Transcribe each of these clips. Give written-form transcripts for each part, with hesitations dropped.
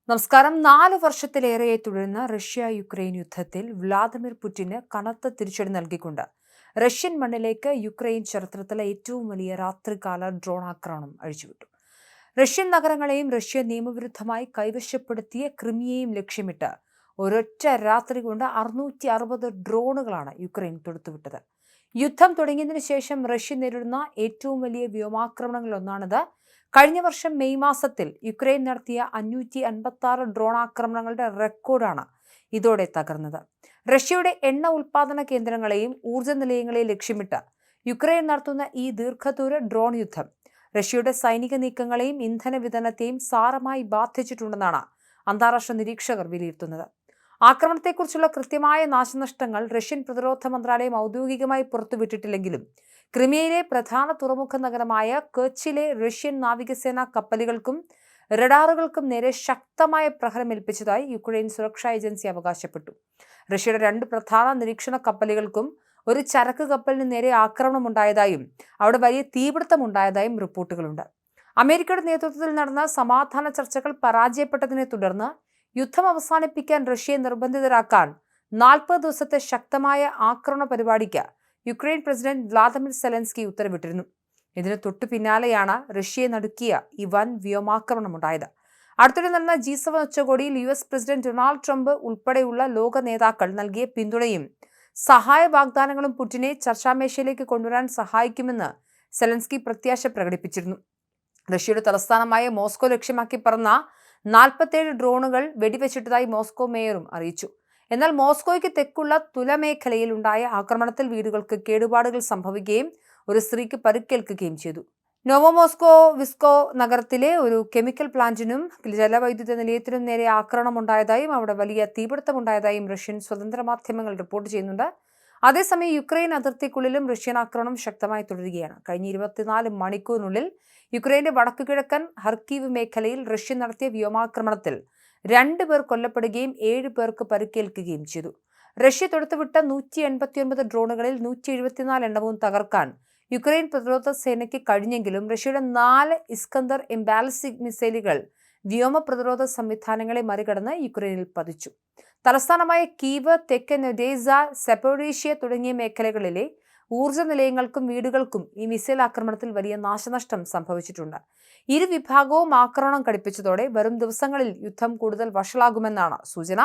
നമസ്കാരം. 4 വർഷത്തിലേറെയായി തുടരുന്ന റഷ്യ-യുക്രൈൻ യുദ്ധത്തിൽ വ്ളാദിമിർ പുടിന് കനത്ത തിരിച്ചടി നൽകിക്കൊണ്ട് റഷ്യൻ മണ്ണിലേക്ക് യുക്രൈൻ ചരിത്രത്തിലെ ഏറ്റവും വലിയ രാത്രികാല ഡ്രോൺ ആക്രമണം അഴിച്ചുവിട്ടു. റഷ്യൻ നഗരങ്ങളെയും റഷ്യ നിയമവിരുദ്ധമായി കൈവശപ്പെടുത്തിയ ക്രിമിയയും ലക്ഷ്യമിട്ട് ഒരൊറ്റ രാത്രി കൊണ്ട് 660 ഡ്രോണുകളാണ് യുക്രൈൻ തൊടുത്തുവിട്ടത്. യുദ്ധം തുടങ്ങിയതിനു ശേഷം റഷ്യ നേരിടുന്ന ഏറ്റവും വലിയ വ്യോമാക്രമണങ്ങളിലൊന്നാണിത്. കഴിഞ്ഞ വർഷം മെയ് മാസത്തിൽ യുക്രൈൻ നടത്തിയ 556 ഡ്രോൺ ആക്രമണങ്ങളുടെ റെക്കോർഡാണ് ഇതോടെ തകർന്നത്. റഷ്യയുടെ എണ്ണ ഉൽപാദന കേന്ദ്രങ്ങളെയും ഊർജ്ജ നിലയങ്ങളെയും ലക്ഷ്യമിട്ട് യുക്രൈൻ നടത്തുന്ന ഈ ദീർഘദൂര ഡ്രോൺ യുദ്ധം റഷ്യയുടെ സൈനിക നീക്കങ്ങളെയും ഇന്ധന വിതരണത്തെയും സാരമായി ബാധിച്ചിട്ടുണ്ടെന്നാണ് അന്താരാഷ്ട്ര നിരീക്ഷകർ വിലയിരുത്തുന്നത്. ആക്രമണത്തെക്കുറിച്ചുള്ള കൃത്യമായ നാശനഷ്ടങ്ങൾ റഷ്യൻ പ്രതിരോധ മന്ത്രാലയം ഔദ്യോഗികമായി പുറത്തുവിട്ടിട്ടില്ലെങ്കിലും ക്രിമിയയിലെ പ്രധാന തുറമുഖ നഗരമായ കെർച്ചിലെ റഷ്യൻ നാവികസേനാ കപ്പലുകൾക്കും റഡാറുകൾക്കും നേരെ ശക്തമായ പ്രഹരമേൽപ്പിച്ചതായി യുക്രൈൻ സുരക്ഷാ ഏജൻസി അവകാശപ്പെട്ടു. റഷ്യയുടെ 2 പ്രധാന നിരീക്ഷണ കപ്പലുകൾക്കും ഒരു ചരക്ക് കപ്പലിന് നേരെ ആക്രമണമുണ്ടായതായും അവിടെ വലിയ തീപിടുത്തമുണ്ടായതായും റിപ്പോർട്ടുകളുണ്ട്. അമേരിക്കയുടെ നേതൃത്വത്തിൽ നടന്ന സമാധാന ചർച്ചകൾ പരാജയപ്പെട്ടതിനെ തുടർന്ന് യുദ്ധം അവസാനിപ്പിക്കാൻ റഷ്യയെ നിർബന്ധിതരാക്കാൻ 40 ദിവസത്തെ ശക്തമായ ആക്രമണ പരിപാടിക്ക് യുക്രൈൻ പ്രസിഡന്റ് വ്ളാദിമിർ സെലൻസ്കി ഉത്തരവിട്ടിരുന്നു. ഇതിന് തൊട്ടു പിന്നാലെയാണ് റഷ്യയെ നടുക്കിയ ഈ വൻ വ്യോമാക്രമണമുണ്ടായത്. അടുത്തിടെ നടന്ന G7 ഉച്ചകോടിയിൽ US പ്രസിഡന്റ് ഡൊണാൾഡ് ട്രംപ് ഉൾപ്പെടെയുള്ള ലോക നേതാക്കൾ നൽകിയ പിന്തുണയും സഹായ വാഗ്ദാനങ്ങളും പുടിനെ ചർച്ചാമേശയിലേക്ക് കൊണ്ടുവരാൻ സഹായിക്കുമെന്ന് സെലൻസ്കി പ്രത്യാശ പ്രകടിപ്പിച്ചിരുന്നു. റഷ്യയുടെ തലസ്ഥാനമായ മോസ്കോ ലക്ഷ്യമാക്കി പറന്ന 47 ഡ്രോണുകൾ വെടിവെച്ചിട്ടതായി മോസ്കോ മേയറും അറിയിച്ചു. എന്നാൽ മോസ്കോയ്ക്ക് തെക്കുള്ള തുല മേഖലയിൽ ഉണ്ടായ ആക്രമണത്തിൽ വീടുകൾക്ക് കേടുപാടുകൾ സംഭവിക്കുകയും ഒരു സ്ത്രീക്ക് പരിക്കേൽക്കുകയും ചെയ്തു. നോവോമോസ്കോ വിസ്കോ നഗരത്തിലെ ഒരു കെമിക്കൽ പ്ലാന്റിനും ജലവൈദ്യുത നിലയത്തിനും നേരെ ആക്രമണമുണ്ടായതായും അവിടെ വലിയ തീപിടുത്തമുണ്ടായതായും റഷ്യൻ സ്വതന്ത്ര മാധ്യമങ്ങൾ റിപ്പോർട്ട് ചെയ്യുന്നുണ്ട്. അതേസമയം യുക്രൈൻ അതിർത്തിക്കുള്ളിലും റഷ്യൻ ആക്രമണം ശക്തമായി തുടരുകയാണ്. കഴിഞ്ഞ 24 മണിക്കൂറിനുള്ളിൽ യുക്രൈന്റെ വടക്കുകിഴക്കൻ ഹർക്കീവ് മേഖലയിൽ റഷ്യ നടത്തിയ വ്യോമാക്രമണത്തിൽ 2 പേർ കൊല്ലപ്പെടുകയും 7 പേർക്ക് പരിക്കേൽക്കുകയും ചെയ്തു. റഷ്യ തൊടുത്തുവിട്ട 189 ഡ്രോണുകളിൽ 174 എണ്ണവും തകർക്കാൻ യുക്രൈൻ പ്രതിരോധ സേനയ്ക്ക് കഴിഞ്ഞെങ്കിലും റഷ്യയുടെ 4 ഇസ്കന്ദർ ബാലിസ്റ്റിക് മിസൈലുകൾ വ്യോമ പ്രതിരോധ സംവിധാനങ്ങളെ മറികടന്ന് യുക്രൈനിൽ പതിച്ചു. തലസ്ഥാനമായ കീവ്, തെക്കൻ ഒഡേസ, സെപ്പോറീഷ്യ തുടങ്ങിയ മേഖലകളിലെ ഊർജ്ജ നിലയങ്ങൾക്കും വീടുകൾക്കും ഈ മിസൈൽ ആക്രമണത്തിൽ വലിയ നാശനഷ്ടം സംഭവിച്ചിട്ടുണ്ട്. ഇരു വിഭാഗവും ആക്രമണം കടുപ്പിച്ചതോടെ വരും ദിവസങ്ങളിൽ യുദ്ധം കൂടുതൽ വഷളാകുമെന്നാണ് സൂചന.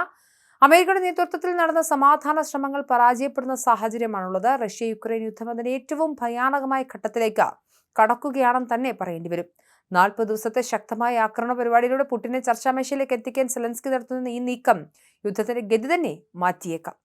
അമേരിക്കയുടെ നേതൃത്വത്തിൽ നടന്ന സമാധാന ശ്രമങ്ങൾ പരാജയപ്പെടുന്ന സാഹചര്യമാണുള്ളത്. റഷ്യ-യുക്രൈൻ യുദ്ധം അതിന്റെ ഏറ്റവും ഭയാനകമായ ഘട്ടത്തിലേക്ക് കടക്കുകയാണെന്ന് തന്നെ പറയേണ്ടി വരും. 40 ദിവസത്തെ ശക്തമായ ആക്രമണ പരിപാടിയിലൂടെ പുടിനെ ചർച്ചാമേശയിലേക്ക് എത്തിക്കാൻ സെലൻസ്കി നടത്തുന്ന ഈ നീക്കം യുദ്ധത്തിന്റെ ഗതി തന്നെ മാറ്റിയേക്കാം.